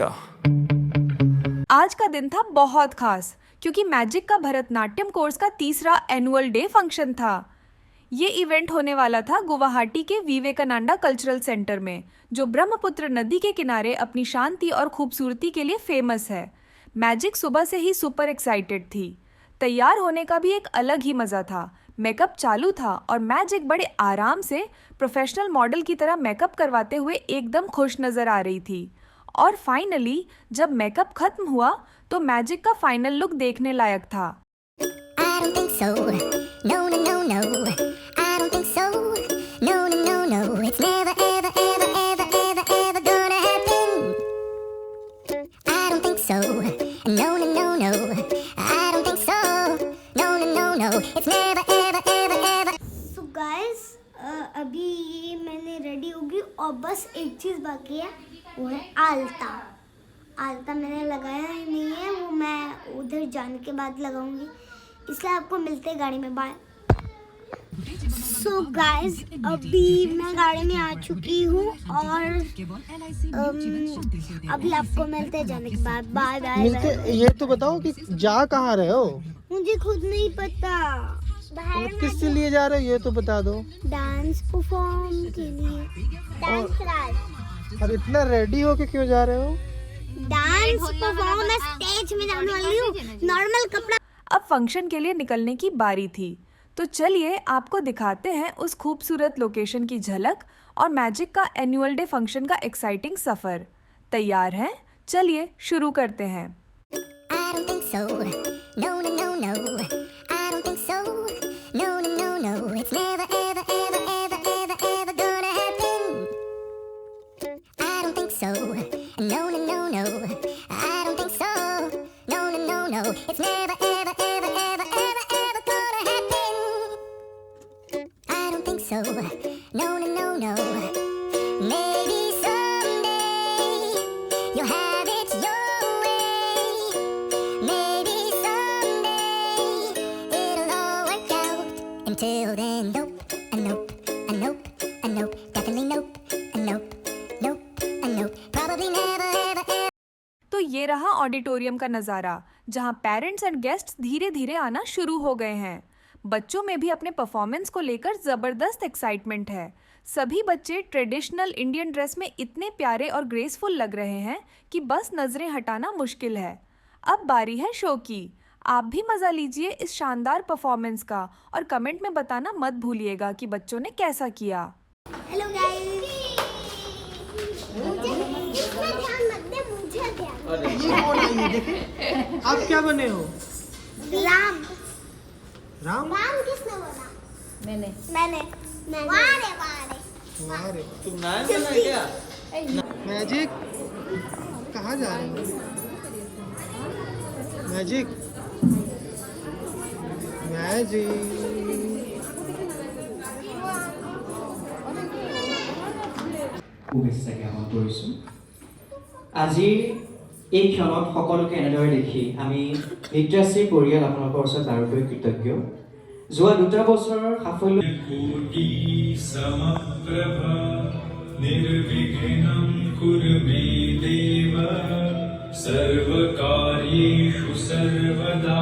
क्या? आज का दिन था बहुत खास क्योंकि मैजिक का भरतनाट्यम कोर्स का तीसरा एनुअल डे फंक्शन था। ये इवेंट होने वाला था गुवाहाटी के विवेकानंदा कल्चरल सेंटर में, जो ब्रह्मपुत्र नदी के किनारे अपनी शांति और खूबसूरती के लिए फेमस है। मैजिक सुबह से ही सुपर एक्साइटेड थी। तैयार होने का भी एक अलग ही मज़ा था। मेकअप चालू था और मैजिक बड़े आराम से प्रोफेशनल मॉडल की तरह मेकअप करवाते हुए एकदम खुश नज़र आ रही थी। और फाइनली जब मेकअप खत्म हुआ तो मैजिक का फाइनल लुक देखने लायक था। I don't think so. No, no, no, no. I don't think so. No, no, no, no. It's never, ever, ever, ever, ever, ever gonna happen. I don't think so. No, no, no, no. I don't think so. No, no, no, no. It's never, ever, ever, ever. So guys, अभी ये मैंने ready होगी और बस एक चीज़ बाकी है, वो है आलता। आलता मैंने लगाया ही नहीं है, वो मैं उधर जाने के बाद लगाऊंगी, इसलिए आपको मिलते हैं गाड़ी में। बाय। सो गाइस, अभी मैं गाड़ी में आ चुकी हूँ और अभी आपको मिलते हैं जाने के बाद। Bye bye. मिलते, ये तो बताओ कि जा कहाँ रहे हो? मुझे खुद नहीं पता। किस लिए जा रहे हो ये तो बता दो। डांस परफॉर्म के लिए। Dance class. और इतना रेडी होके क्यों जा रहे हो? डांस परफॉर्म मैं स्टेज में जाने वाली हूँ, नॉर्मल कपड़ा। अब फंक्शन के लिए निकलने की बारी थी, तो चलिए आपको दिखाते हैं उस खूबसूरत लोकेशन की झलक और मैजिक का एनुअल डे फंक्शन का एक्साइटिंग सफ़र। तैयार हैं? चलिए शुरू करते हैं। I don't think so. No, no, no, no. I don't think so. No, no, no, no. It's never, ever, ever, ever, ever, ever gonna happen. I don't think so. No, no, no, no. I don't think so. No, no, no, no. It's never, ever, ever, ever, ever, ever gonna happen. I don't think so. No, no, no, no. Maybe someday you'll have it your way. Maybe someday it'll all work out. Until then, nope, and nope, and nope, and nope. Definitely nope, and nope, nope, and nope. Probably never, ever, ever. तो ये रहा auditorium का नज़ारा, जहाँ parents and guests धीरे धीरे आना शुरू हो गए हैं। बच्चों में भी अपने परफॉर्मेंस को लेकर ज़बरदस्त एक्साइटमेंट है। सभी बच्चे ट्रेडिशनल इंडियन ड्रेस में इतने प्यारे और ग्रेसफुल लग रहे हैं कि बस नज़रें हटाना मुश्किल है। अब बारी है शो की। आप भी मज़ा लीजिए इस शानदार परफॉर्मेंस का और कमेंट में बताना मत भूलिएगा कि बच्चों ने कैसा किया। हेलो गाइस, मुझे इसमें ध्यान मत दे, मुझे ध्यान। ये कौन आई है? देखे आप क्या बने हो? राम। राम? राम किसने बोला? मैंने। वारे वारे। वाह रे। तुम नायक बना क्या? मैजिक कहाँ जा रहे हो? Magic, magic. শুভেচ্ছা জ্ঞাপন কৰিছোঁ। আজিৰ এই ক্ষণত সকলোকে এনেদৰে দেখি আমি নৃত্যাশ্ৰী পৰিয়াল আপোনালোকৰ ওচৰত বাৰুকৈ কৃতজ্ঞ। যোৱা 2 বছৰৰ সাফল্য कोटि समप्रभा निर्विघ्नं कुरु मे देव सर्वकार्येषु सर्वदा।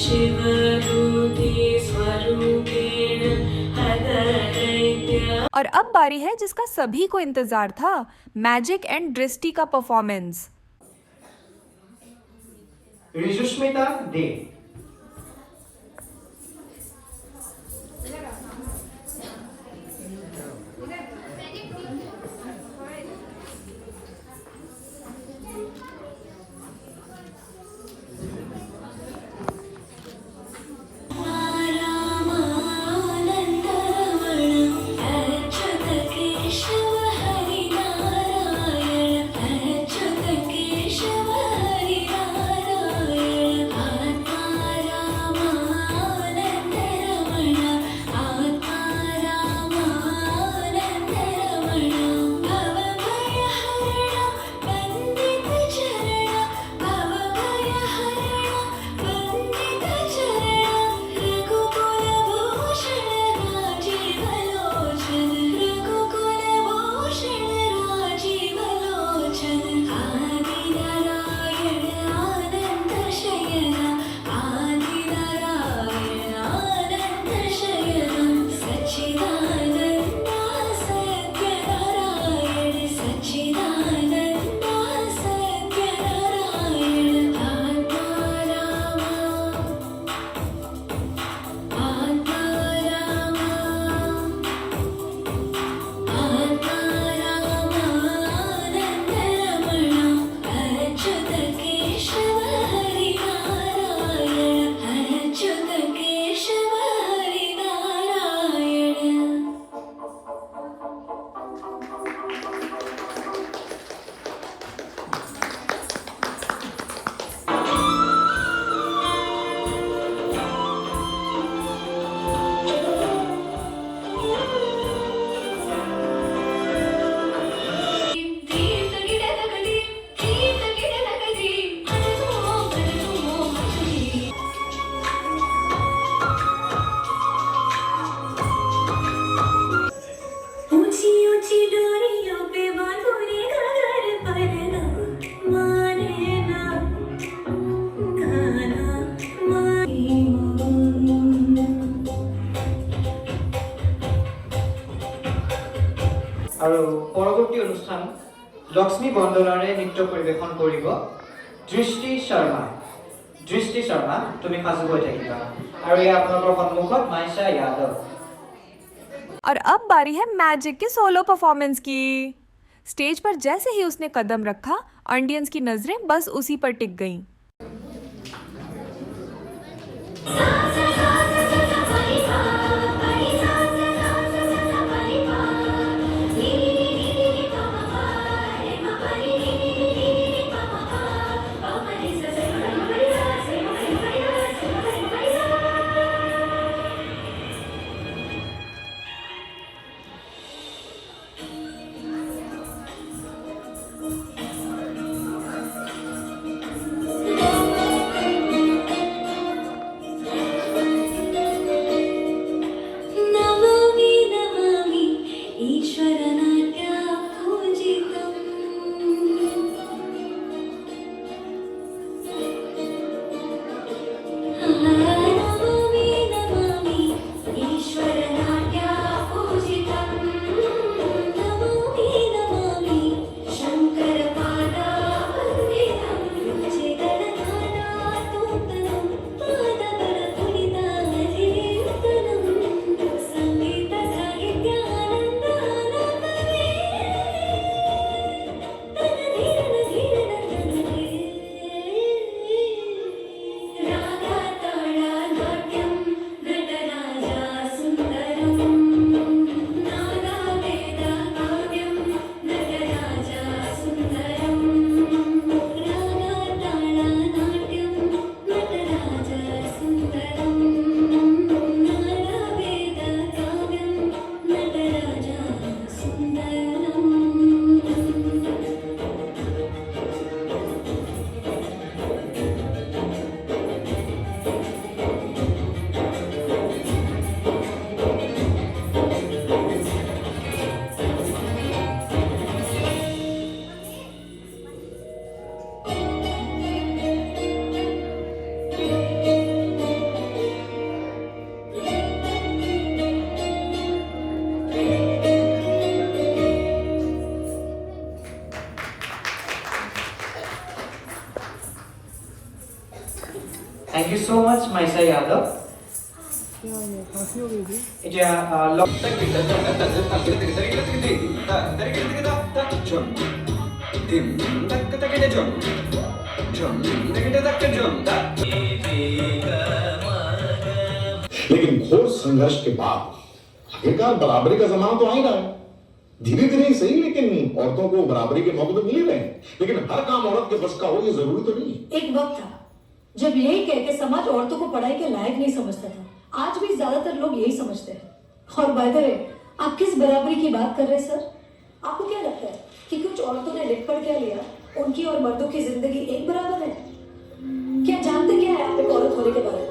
शिवरूपी स्वरूपेण हदनैत्य। और अब बारी है जिसका सभी को इंतज़ार था, मैजिक एंड दृष्टि का परफॉर्मेंस। ऋजुस्मिता दे। Atma আৰু পৰৱৰ্তী অনুষ্ঠান লক্ষ্মী বন্দনাৰে নৃত্য পৰিৱেশন কৰিব দৃষ্টি শৰ্মা। দৃষ্টি শৰ্মা, তুমি সাজু হৈ থাকিবা। আৰু এয়া আপোনালোকৰ সন্মুখত মাইশা यादव। और अब बारी है मैजिक के सोलो परफॉर्मेंस की। स्टेज पर जैसे ही उसने कदम रखा, ऑडियंस की नजरें बस उसी पर टिक गईं। नमामि नमामि ईश्वरनाट्यपूजितम् नमामि नमामि ईश्वरनाट्यपूजितम् नमामि नमामि शङ्करपादावन्दितम् चेतननादातोत्तरम् पादकरपुनिताधीर्तनम् संगीत साहित्यानन्दानन्दमे रागाताळनाट्यं नटराजा सुन्दरम् नागावेदकाव्यं नटराजा सुन्दरम् रागाताळनाट्यं नटराजा सुन्दरम् नागावेदकाव्यं नटराजा सुन्दरम् Thank you so much, Maisha Yadav. এতিয়া लेकिन घोर संघर्ष के बाद आखिरकार बराबरी का जमाना तो आ ही रहा है। धीरे धीरे ही सही, लेकिन औरतों को बराबरी के मौके तो मिल ही रहे हैं। लेकिन हर काम औरत के बस का हो ये जरूरी तो नहीं है। एक वक्त था जब यही कह के समाज औरतों को पढ़ाई के लायक नहीं समझता था। आज भी ज्यादातर लोग यही समझते हैं। और बाय द वे, आप किस बराबरी की बात कर रहे हैं सर? आपको क्या लगता है कि कुछ औरतों ने लिख पढ़ क्या लिया, उनकी और मर्दों की जिंदगी एक बराबर है? क्या जानते क्या है आप एक औरत होने के बारे में?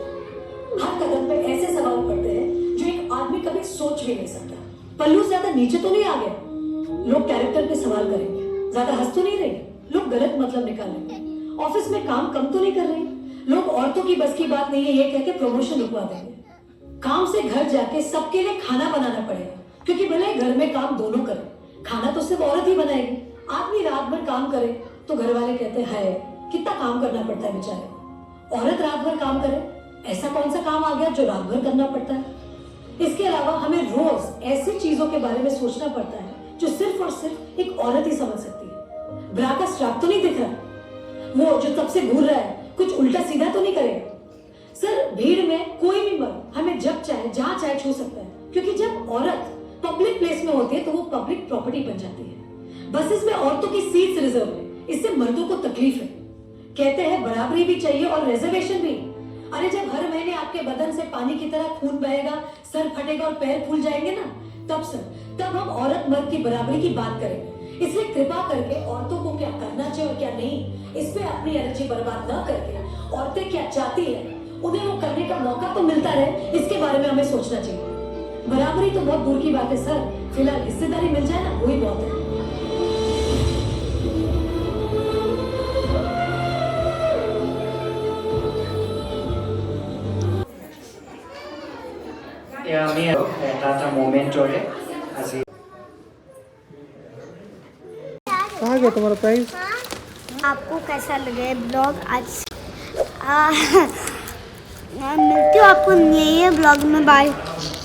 हर कदम पे ऐसे सवाल पड़ते हैं जो एक आदमी कभी सोच भी नहीं सकता। पल्लू ज्यादा नीचे तो नहीं आ गया, लोग कैरेक्टर पे सवाल करेंगे। ज्यादा हंस तो नहीं रहे, लोग गलत मतलब निकालेंगे। ऑफिस में काम कम तो नहीं कर रहे, लोग औरतों की बस की बात नहीं है ये कह के प्रमोशन रुकवा देंगे। काम से घर जाके सबके लिए खाना बनाना पड़ेगा, क्योंकि भले घर में काम दोनों करें, खाना तो सिर्फ औरत ही बनाएगी। आदमी रात भर काम करे तो घर वाले कहते हैं कितना काम करना पड़ता है बेचारे। औरत रात भर काम करे, ऐसा कौन सा काम आ गया जो रात भर करना पड़ता है? इसके अलावा हमें रोज ऐसी चीजों के बारे में सोचना पड़ता है जो सिर्फ और सिर्फ एक औरत ही समझ सकती है। ब्रा का स्ट्रैप तो नहीं दिख रहा, वो जो तब से घूर रहा है कुछ उल्टा सीधा तो नहीं करेगा? सर, भीड़ में कोई भी मर्द हमें जब चाहे जहां चाहे छू सकता है, क्योंकि जब औरत पब्लिक प्लेस में होती है तो वो पब्लिक प्रॉपर्टी बन जाती है। बसेस में औरतों की सीट्स रिजर्व है, इससे मर्दों को तकलीफ है। कहते हैं बराबरी भी चाहिए और रिजर्वेशन भी। अरे जब हर महीने आपके बदन से पानी की तरह खून बहेगा, सर फटेगा और पैर फूल जाएंगे ना, तब हम औरत मर्द की बराबरी की बात करेंगे। इसलिए कृपा करके औरतों को क्या करना चाहिए और क्या नहीं, इस पे अपनी एनर्जी बर्बाद न करके औरतें क्या चाहती है उन्हें वो करने का मौका तो मिलता रहे, इसके बारे में हमें सोचना चाहिए। बराबरी तो बहुत दूर की बात है सर, फिलहाल हिस्सेदारी मिल जाए ना, वही बहुत है। আমি এটা এটা মুভমেণ্টৰে আজি कहाँ गया तुम्हारा प्राइस? आपको कैसा लगे ब्लॉग आज? मैं मिलती हूँ आपको नए ब्लॉग में। बाय।